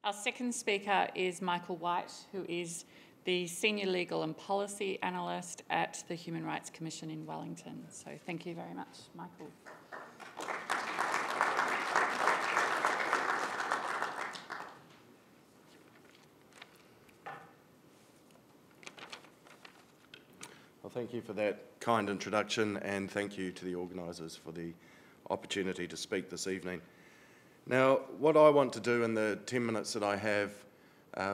Our second speaker is Michael White, who is the Senior Legal and Policy Analyst at the Human Rights Commission in Wellington. So thank you very much, Michael. Well, thank you for that kind introduction, and thank you to the organisers for the opportunity to speak this evening. Now, what I want to do in the 10 minutes that I have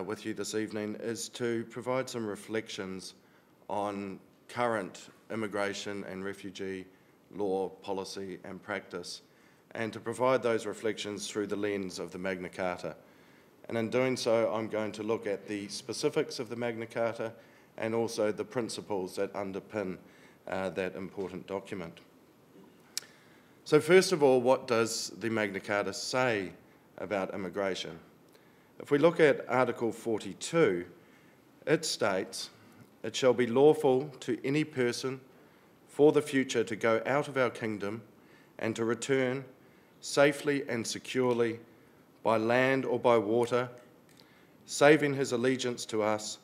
with you this evening is to provide some reflections on current immigration and refugee law, policy and practice, and to provide those reflections through the lens of the Magna Carta. And in doing so, I'm going to look at the specifics of the Magna Carta and also the principles that underpin that important document. So first of all, what does the Magna Carta say about immigration? If we look at Article 42, it states, "It shall be lawful to any person for the future to go out of our kingdom and to return safely and securely by land or by water, saving his allegiance to us,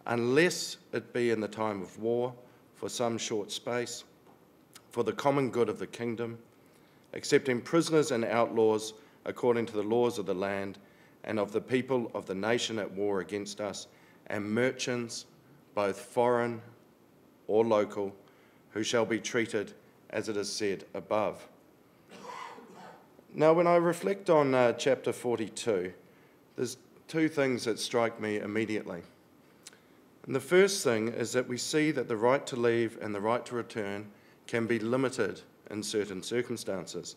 unless it be in the time of war for some short space, for the common good of the kingdom, accepting prisoners and outlaws according to the laws of the land and of the people of the nation at war against us, and merchants, both foreign or local, who shall be treated as it is said above." Now, when I reflect on chapter 42, there's two things that strike me immediately. And the first thing is that we see that the right to leave and the right to return can be limited in certain circumstances,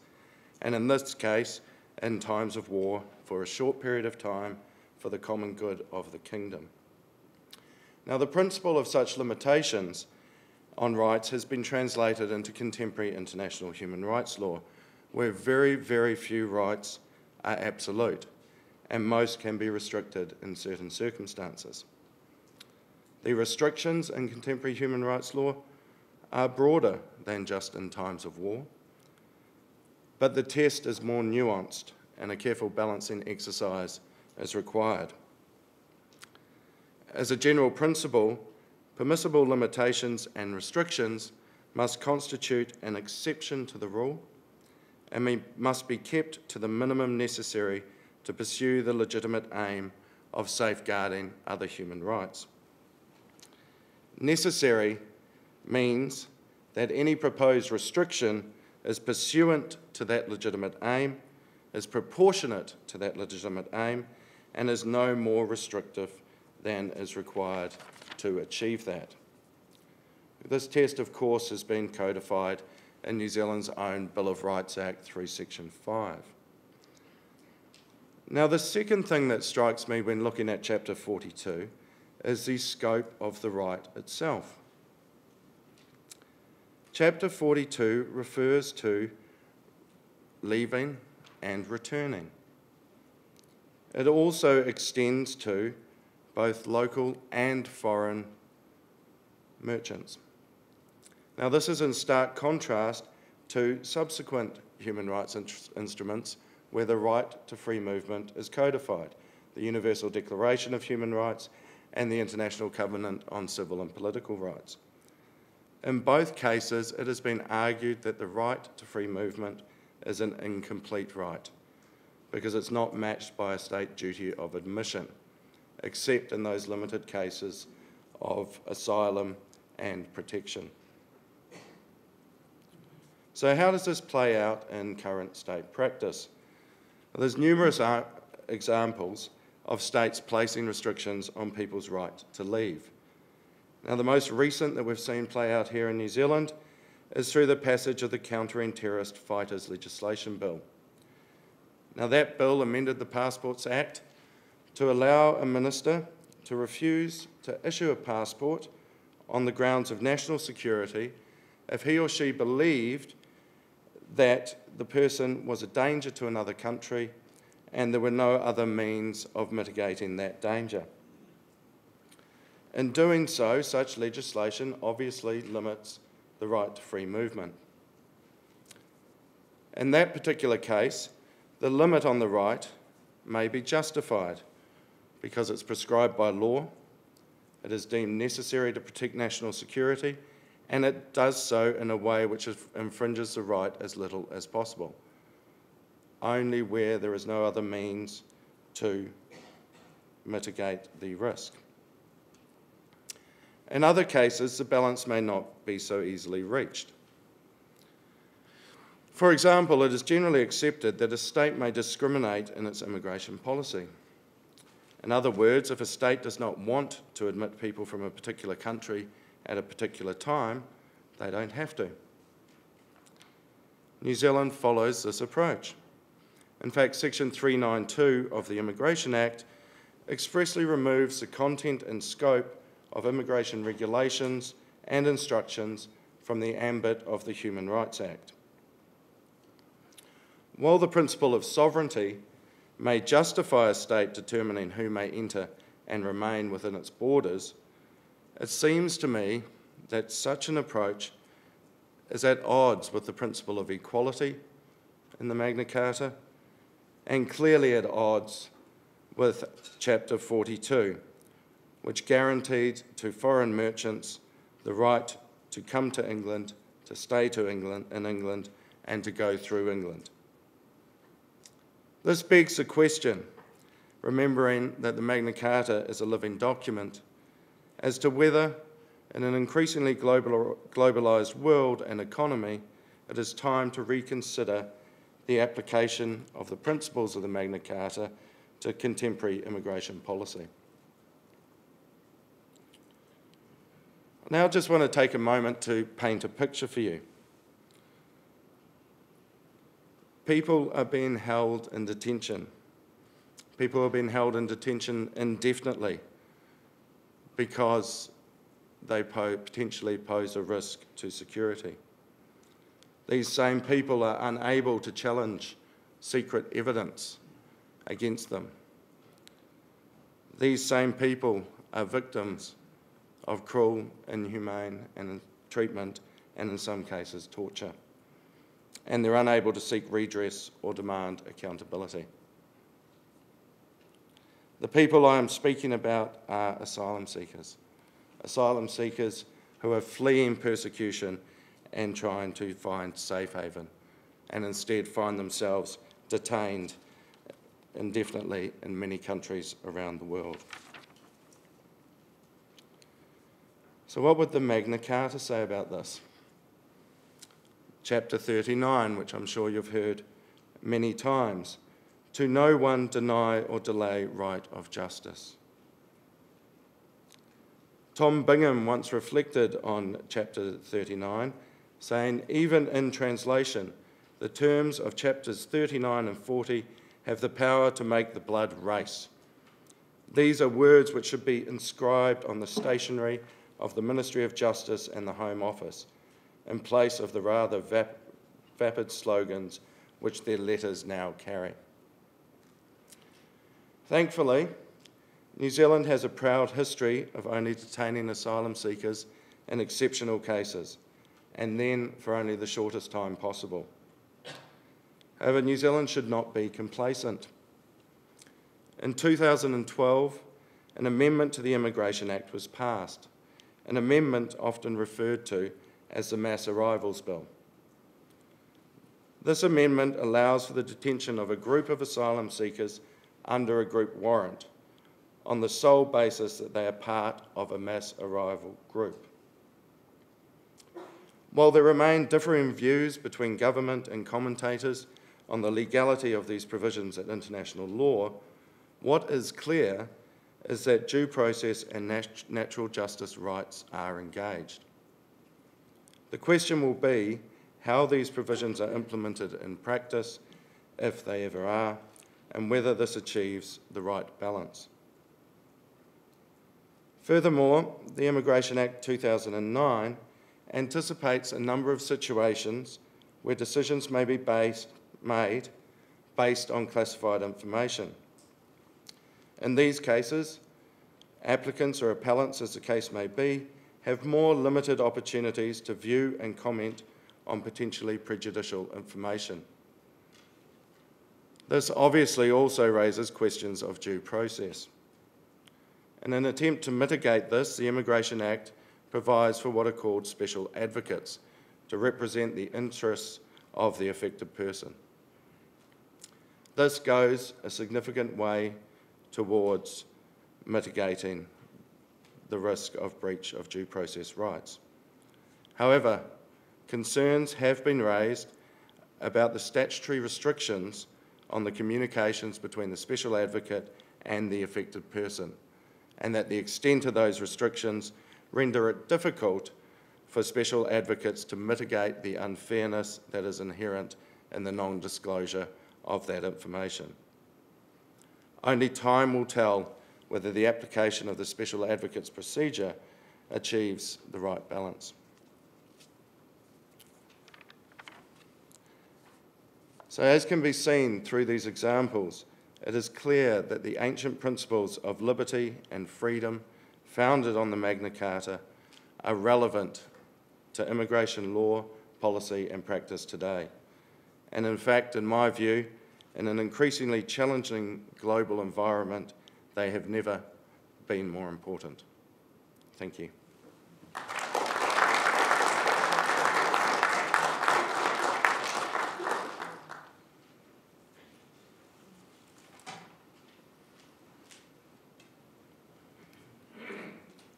and in this case, in times of war, for a short period of time, for the common good of the kingdom. Now, the principle of such limitations on rights has been translated into contemporary international human rights law, where very, very few rights are absolute, and most can be restricted in certain circumstances. The restrictions in contemporary human rights law are broader than just in times of war, but the test is more nuanced and a careful balancing exercise is required. As a general principle, permissible limitations and restrictions must constitute an exception to the rule and must be kept to the minimum necessary to pursue the legitimate aim of safeguarding other human rights. Necessary means that any proposed restriction is pursuant to that legitimate aim, is proportionate to that legitimate aim, and is no more restrictive than is required to achieve that. This test, of course, has been codified in New Zealand's own Bill of Rights Act through Section 5. Now, the second thing that strikes me when looking at Chapter 42 is the scope of the right itself. Chapter 42 refers to leaving and returning. It also extends to both local and foreign merchants. Now, this is in stark contrast to subsequent human rights instruments where the right to free movement is codified, the Universal Declaration of Human Rights and the International Covenant on Civil and Political Rights. In both cases, it has been argued that the right to free movement is an incomplete right because it's not matched by a state duty of admission, except in those limited cases of asylum and protection. So how does this play out in current state practice? Well, there's numerous examples of states placing restrictions on people's right to leave. Now, the most recent that we've seen play out here in New Zealand is through the passage of the Countering Terrorist Fighters Legislation Bill. Now, that bill amended the Passports Act to allow a minister to refuse to issue a passport on the grounds of national security if he or she believed that the person was a danger to another country and there were no other means of mitigating that danger. In doing so, such legislation obviously limits the right to free movement. In that particular case, the limit on the right may be justified because it's prescribed by law, it is deemed necessary to protect national security, and it does so in a way which infringes the right as little as possible, only where there is no other means to mitigate the risk. In other cases, the balance may not be so easily reached. For example, it is generally accepted that a state may discriminate in its immigration policy. In other words, if a state does not want to admit people from a particular country at a particular time, they don't have to. New Zealand follows this approach. In fact, Section 392 of the Immigration Act expressly removes the content and scope of immigration regulations and instructions from the ambit of the Human Rights Act. While the principle of sovereignty may justify a state determining who may enter and remain within its borders, it seems to me that such an approach is at odds with the principle of equality in the Magna Carta and clearly at odds with Chapter 42, which guaranteed to foreign merchants the right to come to England, to stay in England, and to go through England. This begs the question, remembering that the Magna Carta is a living document, as to whether, in an increasingly globalised world and economy, it is time to reconsider the application of the principles of the Magna Carta to contemporary immigration policy. Now I just want to take a moment to paint a picture for you. People are being held in detention. People are being held in detention indefinitely because they potentially pose a risk to security. These same people are unable to challenge secret evidence against them. These same people are victims of cruel, inhumane treatment and in some cases torture. And they're unable to seek redress or demand accountability. The people I am speaking about are asylum seekers who are fleeing persecution and trying to find safe haven, and instead find themselves detained indefinitely in many countries around the world. So what would the Magna Carta say about this? Chapter 39, which I'm sure you've heard many times, to no one deny or delay right of justice. Tom Bingham once reflected on chapter 39, saying, even in translation, the terms of chapters 39 and 40 have the power to make the blood race. These are words which should be inscribed on the stationery of the Ministry of Justice and the Home Office, in place of the rather vapid slogans which their letters now carry. Thankfully, New Zealand has a proud history of only detaining asylum seekers in exceptional cases, and then for only the shortest time possible. However, New Zealand should not be complacent. In 2012, an amendment to the Immigration Act was passed, an amendment often referred to as the Mass Arrivals Bill. This amendment allows for the detention of a group of asylum seekers under a group warrant on the sole basis that they are part of a mass arrival group. While there remain differing views between government and commentators on the legality of these provisions in international law, what is clear is that due process and natural justice rights are engaged. The question will be how these provisions are implemented in practice, if they ever are, and whether this achieves the right balance. Furthermore, the Immigration Act 2009 anticipates a number of situations where decisions may be made based on classified information. In these cases, applicants or appellants, as the case may be, have more limited opportunities to view and comment on potentially prejudicial information. This obviously also raises questions of due process. In an attempt to mitigate this, the Immigration Act provides for what are called special advocates to represent the interests of the affected person. This goes a significant way towards mitigating the risk of breach of due process rights. However, concerns have been raised about the statutory restrictions on the communications between the special advocate and the affected person, and that the extent of those restrictions render it difficult for special advocates to mitigate the unfairness that is inherent in the non-disclosure of that information. Only time will tell whether the application of the special advocate's procedure achieves the right balance. So, as can be seen through these examples, it is clear that the ancient principles of liberty and freedom founded on the Magna Carta are relevant to immigration law, policy and practice today. And in fact, in my view, in an increasingly challenging global environment, they have never been more important. Thank you.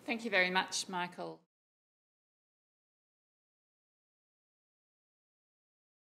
Thank you very much, Michael.